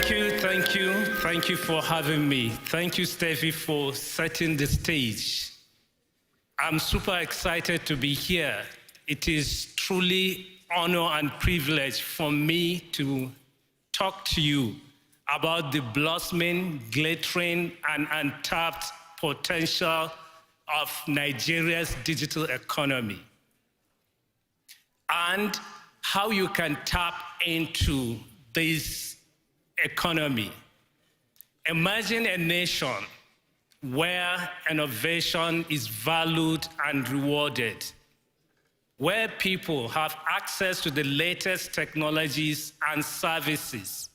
Thank you for having me. Thank you, Steffi, for setting the stage. I'm super excited to be here. It is truly honor and privilege for me to talk to you about the blossoming, glittering, and untapped potential of Nigeria's digital economy and how you can tap into this economy. Imagine a nation where innovation is valued and rewarded, where people have access to the latest technologies and services,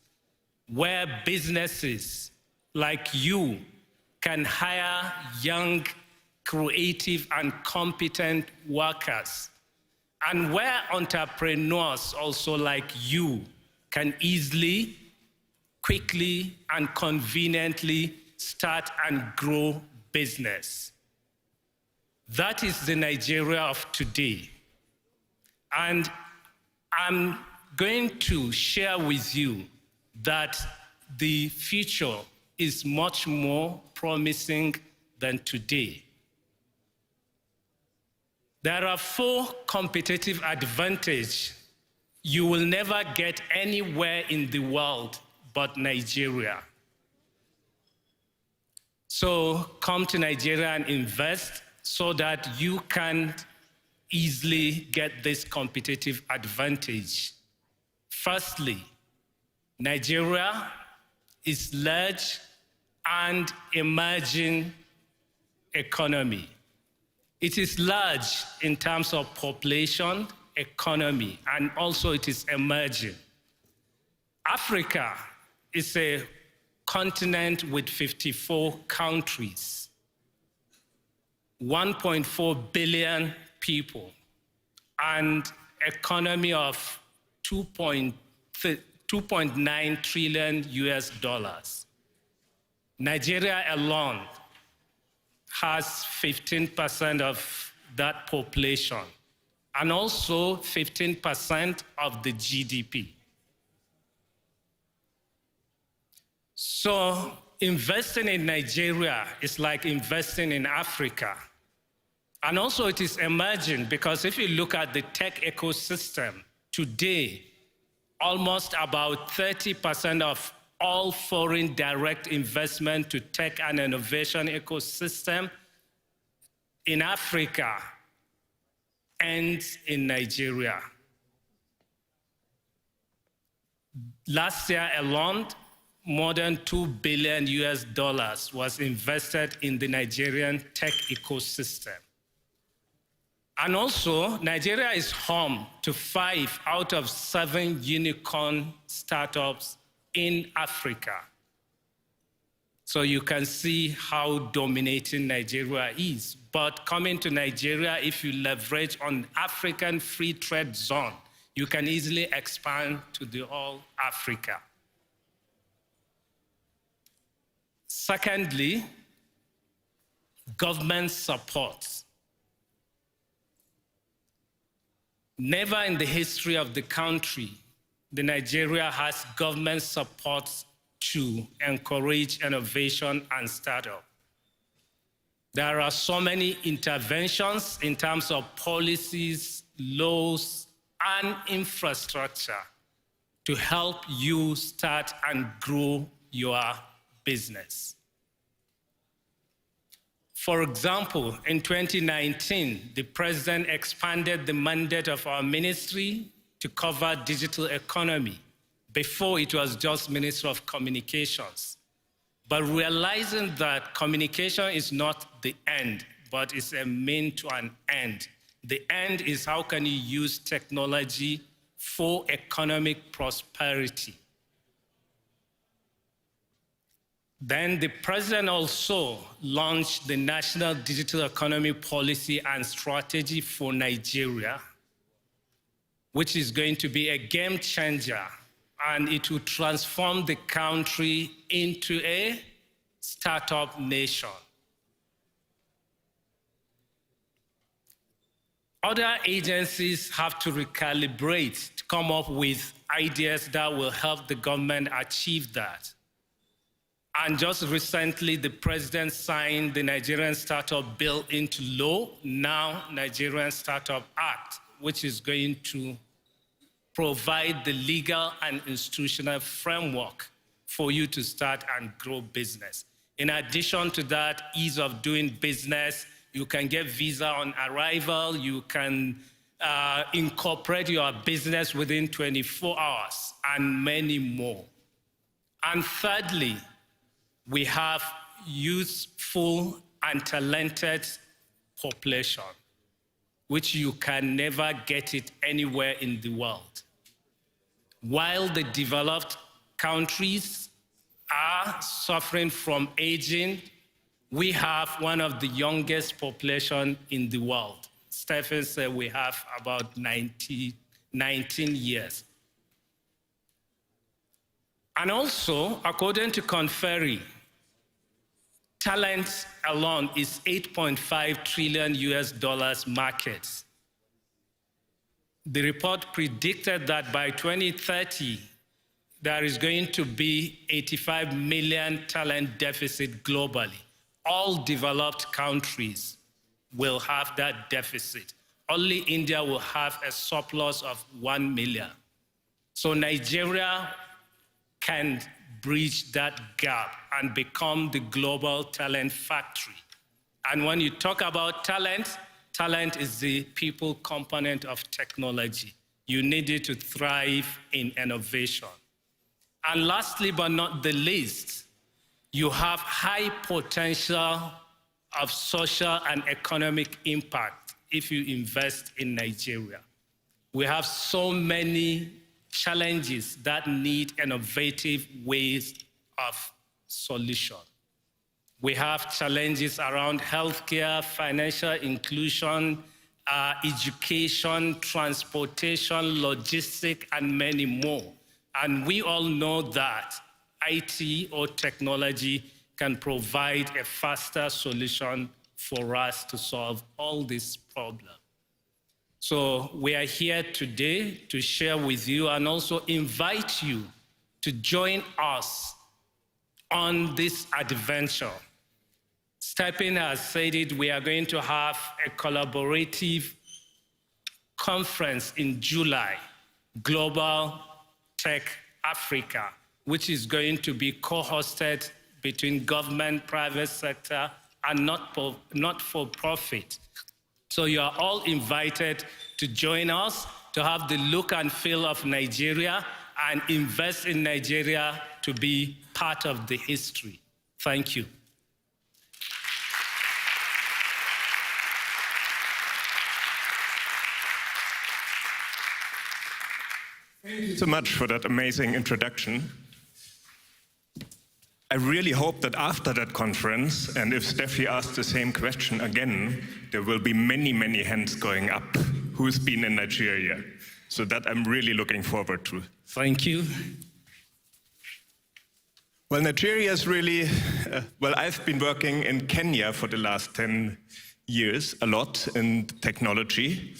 where businesses like you can hire young, creative, and competent workers, and where entrepreneurs also like you can easily, quickly, and conveniently start and grow business. That is the Nigeria of today. And I'm going to share with you that the future is much more promising than today. There are 4 competitive advantages you will never get anywhere in the world but Nigeria. So come to Nigeria and invest so that you can easily get this competitive advantage. Firstly, Nigeria is large and emerging economy. It is large in terms of population, economy, and also it is emerging. Africa is a continent with 54 countries, 1.4 billion people, and economy of 2.9 trillion US dollars. Nigeria alone has 15% of that population, and also 15% of the GDP. So investing in Nigeria is like investing in Africa. And also it is emerging because if you look at the tech ecosystem today, almost about 30% of all foreign direct investment to tech and innovation ecosystem in Africa ends in Nigeria. Last year alone, more than $2 billion US dollars was invested in the Nigerian tech ecosystem. And also, Nigeria is home to 5 out of 7 unicorn startups in Africa. So you can see how dominating Nigeria is. But coming to Nigeria, if you leverage on African free trade zone, you can easily expand to the whole Africa. Secondly, government support. Never in the history of the country, Nigeria has government support to encourage innovation and startup. There are so many interventions in terms of policies, laws, and infrastructure to help you start and grow your business. For example, in 2019, the president expanded the mandate of our ministry to cover digital economy. Before, it was just Ministry of Communications. But realizing that communication is not the end, but it's a mean to an end. The end is how can you use technology for economic prosperity. Then the president also launched the National Digital Economy Policy and Strategy for Nigeria, which is going to be a game changer, and it will transform the country into a startup nation. Other agencies have to recalibrate to come up with ideas that will help the government achieve that. And just recently, the president signed the Nigerian Startup Bill into law, now Nigerian Startup Act, which is going to provide the legal and institutional framework for you to start and grow business. In addition to that, ease of doing business, you can get visa on arrival, you can incorporate your business within 24 hours, and many more. And thirdly, we have youthful and talented population, which you can never get it anywhere in the world. While the developed countries are suffering from aging, we have one of the youngest population in the world. Stephen said we have about 19 years. And also, according to Conferry, talent alone is $8.5 trillion market. The report predicted that by 2030, there is going to be 85 million talent deficit globally. All developed countries will have that deficit. Only India will have a surplus of 1 million. So Nigeria can bridge that gap and become the global talent factory. And when you talk about talent, talent is the people component of technology. You need it to thrive in innovation. And lastly, but not the least, you have high potential of social and economic impact if you invest in Nigeria. We have so many challenges that need innovative ways of solution. We have challenges around healthcare, financial inclusion, education, transportation, logistics, and many more. And we all know that IT or technology can provide a faster solution for us to solve all these problems. So we are here today to share with you and also invite you to join us on this adventure. Stephen has said it, we are going to have a collaborative conference in July, Global Tech Africa, which is going to be co-hosted between government, private sector, and not-for-profit. So you are all invited to join us, to have the look and feel of Nigeria and invest in Nigeria to be part of the history. Thank you. Thank you so much for that amazing introduction. I really hope that after that conference, and if Steffi asks the same question again, there will be many, many hands going up. Who's been in Nigeria? So that I'm really looking forward to. Thank you. Well, Nigeria is really, I've been working in Kenya for the last 10 years, a lot in technology.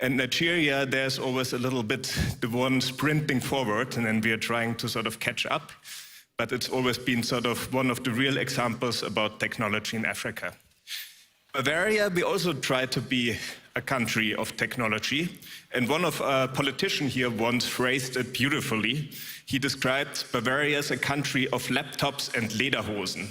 And Nigeria, there's always a little bit the one sprinting forward, and then we are trying to sort of catch up. But it's always been sort of one of the real examples about technology in Africa. Bavaria, we also try to be a country of technology. And one of our politicians here once phrased it beautifully. He described Bavaria as a country of laptops and lederhosen.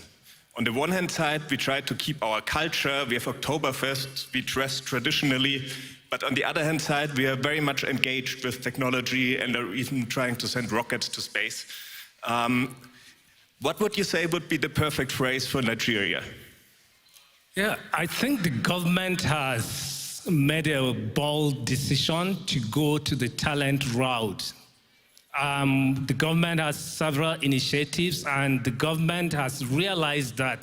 On the one hand side, we try to keep our culture. We have Oktoberfest, we dress traditionally. But on the other hand side, we are very much engaged with technology and are even trying to send rockets to space. What would you say would be the perfect phrase for Nigeria? Yeah, I think the government has made a bold decision to go to the talent route. The government has several initiatives, and the government has realized that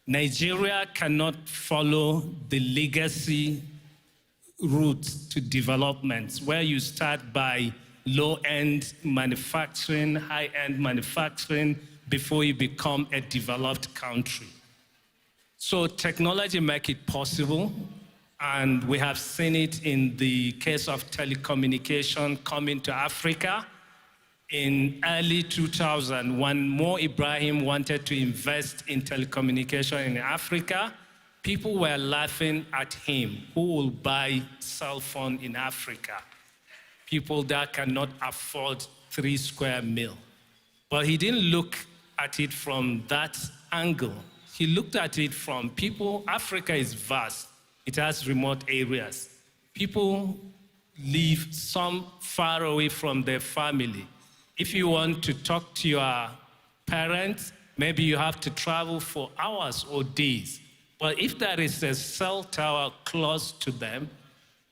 Nigeria cannot follow the legacy route to development, where you start by low-end manufacturing, high-end manufacturing, before you become a developed country. So technology makes it possible, and we have seen it in the case of telecommunication coming to Africa, in early 2000, when Mo Ibrahim wanted to invest in telecommunication in Africa, people were laughing at him. Who will buy cell phone in Africa? People that cannot afford 3 square mil. But he didn't look at it from that angle. He looked at it from people. Africa is vast. It has remote areas. People live some far away from their family. If you want to talk to your parents, maybe you have to travel for hours or days. But if there is a cell tower close to them,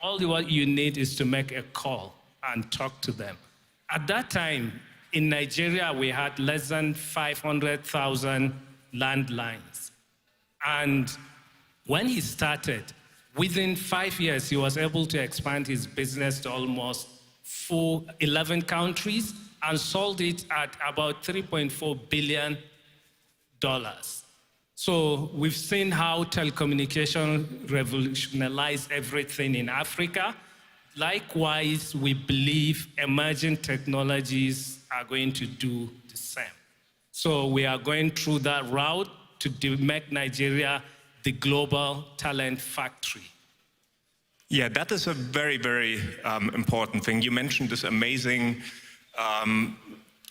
all what you need is to make a call and talk to them. At that time, in Nigeria, we had less than 500,000 landlines. And when he started, within 5 years, he was able to expand his business to almost 11 countries and sold it at about $3.4 billion. So we've seen how telecommunication revolutionized everything in Africa. Likewise, we believe emerging technologies are going to do the same. So we are going through that route to make Nigeria the global talent factory. Yeah, that is a very, very important thing. You mentioned this amazing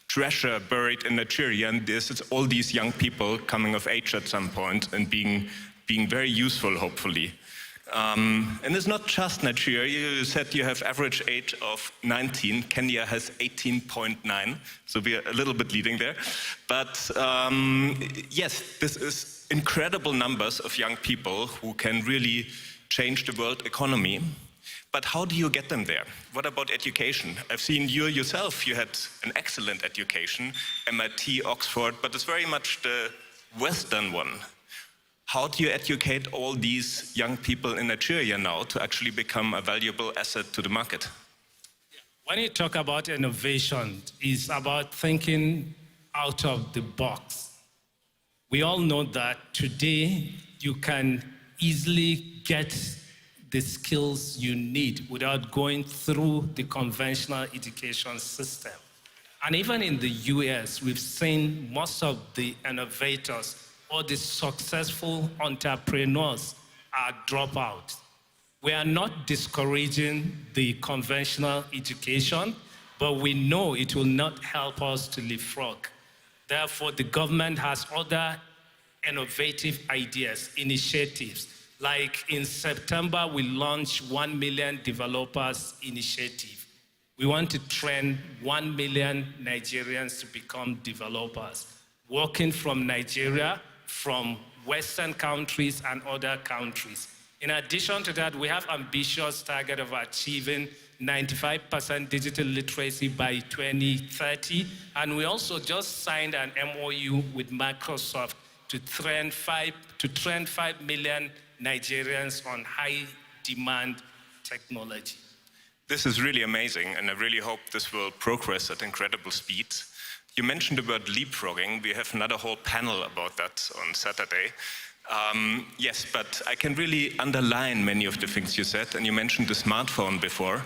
treasure buried in Nigeria, and there's all these young people coming of age at some point and being very useful, hopefully. And it's not just Nigeria. You said you have average age of 19. Kenya has 18.9, so we are a little bit leading there. But yes, this is incredible numbers of young people who can really change the world economy. But how do you get them there? What about education? I've seen you yourself, you had an excellent education, MIT, Oxford, but it's very much the Western one. How do you educate all these young people in Nigeria now to actually become a valuable asset to the market? When you talk about innovation, it's about thinking out of the box. We all know that today you can easily get the skills you need without going through the conventional education system. And even in the US, we've seen most of the innovators or the successful entrepreneurs are dropouts. We are not discouraging the conventional education, but we know it will not help us to leapfrog. Therefore, the government has other innovative ideas, initiatives. Like in September, we launched 1 Million Developers Initiative. We want to train 1 million Nigerians to become developers, working from Nigeria, from Western countries and other countries. In addition to that, we have ambitious target of achieving 95% digital literacy by 2030. And we also just signed an MOU with Microsoft to train 5 million Nigerians on high-demand technology. This is really amazing, and I really hope this will progress at incredible speed. You mentioned the word leapfrogging. We have another whole panel about that on Saturday. Yes, but I can really underline many of the things you said, and you mentioned the smartphone before.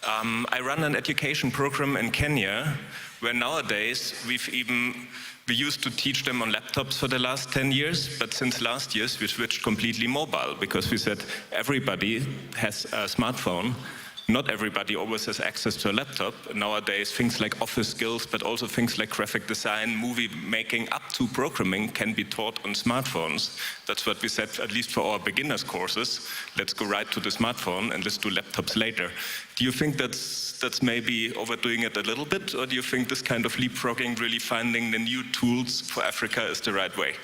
I run an education program in Kenya, where nowadays we used to teach them on laptops for the last 10 years, but since last year we switched completely mobile, because we said everybody has a smartphone. Not everybody always has access to a laptop. Nowadays, things like office skills, but also things like graphic design, movie making, up to programming can be taught on smartphones. That's what we said, at least for our beginners courses. Let's go right to the smartphone and let's do laptops later. Do you think that's maybe overdoing it a little bit, or do you think this kind of leapfrogging, really finding the new tools for Africa, is the right way?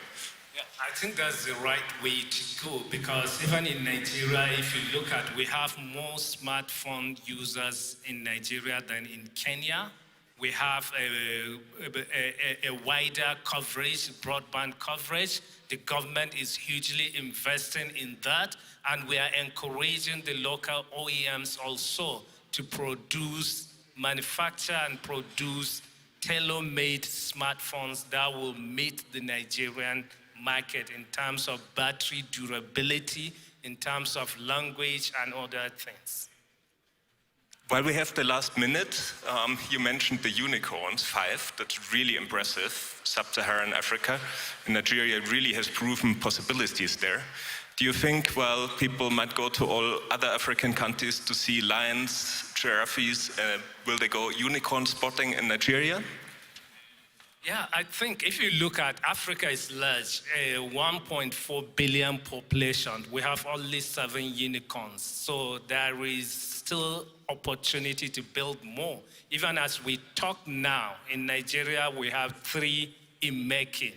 I think that's the right way to go, because even in Nigeria, if you look at, we have more smartphone users in Nigeria than in Kenya. We have a wider coverage, broadband coverage. The government is hugely investing in that, and we are encouraging the local OEMs also to manufacture and produce tailor-made smartphones that will meet the Nigerian market in terms of battery durability, in terms of language and other things. While we have the last minute, you mentioned the unicorns, 5. That's really impressive. Sub-Saharan Africa. And Nigeria really has proven possibilities there. Do you think, well, people might go to all other African countries to see lions, giraffes? Will they go unicorn spotting in Nigeria? Yeah, I think if you look at Africa is large, a 1.4 billion population. We have only 7 unicorns. So there is still opportunity to build more. Even as we talk now, in Nigeria, we have 3 in making,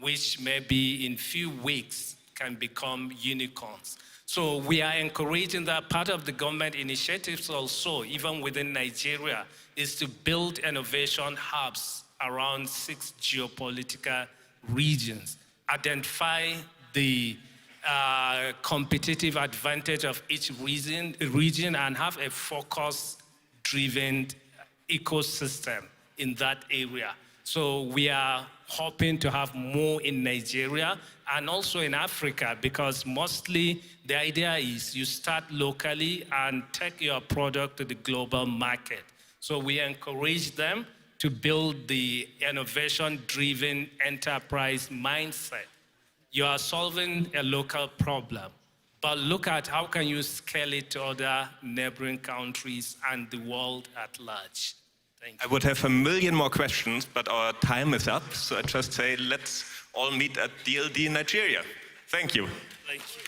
which maybe in few weeks can become unicorns. So we are encouraging that. Part of the government initiatives also, even within Nigeria, is to build innovation hubs around 6 geopolitical regions, identify the competitive advantage of each region and have a focus-driven ecosystem in that area. So we are hoping to have more in Nigeria and also in Africa, because mostly the idea is you start locally and take your product to the global market. So we encourage them to build the innovation-driven enterprise mindset. You are solving a local problem, but look at how can you scale it to other neighboring countries and the world at large. Thank you. I would have a million more questions, but our time is up. So I just say, let's all meet at DLD in Nigeria. Thank you. Thank you.